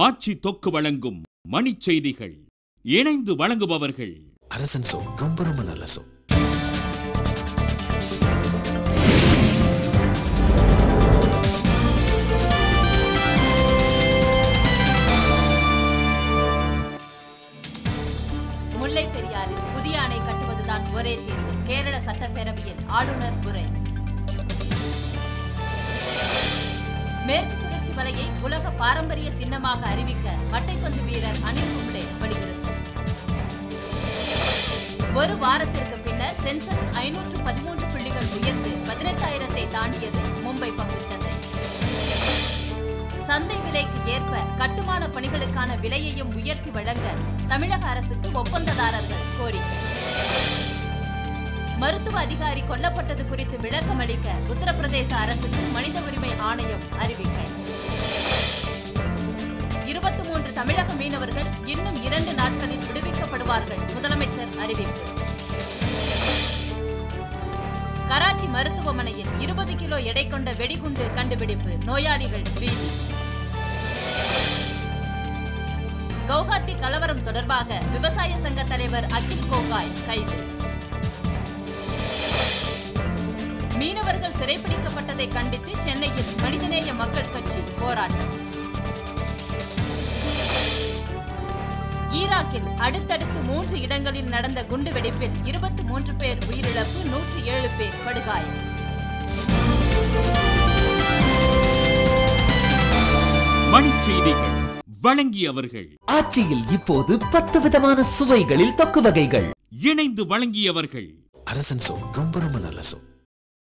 ஆட்சி தொக்கு வழங்கும் மணிச் செய்திகள். இணைந்து வழங்குபவர்கள் அரசன் சோ. ரொம்ப ரொம்ப நல்ல சோ. முல்லை பெரியாறில் புதிய அணை கட்டுவதுதான் ஒரே தீர்வு. கேரள சட்டப்பேரவையில் ஆளுநர் உரை. மேற்கு தொடர்ச்சி மலையை உலக பாரம்பரிய சின்னமாக அறிவிக்க மட்டைப்பந்து வீரர் அனில் கும்ளே வலியுறுத்தல். ஒரு வாரத்திற்கு பின்னர் சென்செக்ஸ் 513 புள்ளிகள் உயர்ந்து 18,000-ஐ தாண்டியது மும்பை பங்குச்சந்தை. சந்தை விலைக்கு ஏற்ப கட்டுமான பணிகளுக்கான விலையையும் உயர்த்தி வழங்க தமிழக அரசுக்கு ஒப்பந்ததாரர்கள் கோரிக்கை. மருத்துவ அதிகாரி கொல்லப்பட்டது குறித்து விளக்கம் அளிக்க உத்தரப்பிரதேச அரசுக்கு மனித உரிமை ஆணையம் அறிவிக்கை. 23 தமிழக மீனவர்கள் இன்னும் 2 நாட்களில் விடுவிக்கப்படுவார்கள், முதலமைச்சர் அறிவிப்பு. கராச்சி மருத்துவமனையில் 20 கிலோ எடை கொண்ட வெடிகுண்டு கண்டுபிடிப்பு, நோயாளிகள் பீதி. கவுஹாத்தி கலவரம் தொடர்பாக விவசாய சங்க தலைவர் அகில் கோகாய் கைது. மீனவர்கள் சிறைப்பிடிக்கப்பட்டதை கண்டித்து சென்னையில் மனிதநேய மக்கள் கட்சி போராட்டம். ஈராக்கில் அடுத்தடுத்து 3 இடங்களில் நடந்த குண்டுவெடிப்பில் 23 பேர் உயிரிழப்பு, 107 பேர் படுகாயம். மணிச் செய்திகள் வழங்கியவர்கள். ஆட்சியில் இப்போது 10 விதமான சுவைகளில் தொக்கு வகைகள். இணைந்து வழங்கியவர்கள் அரசன் சோ. ரொம்ப ரொம்ப நல்ல சோ.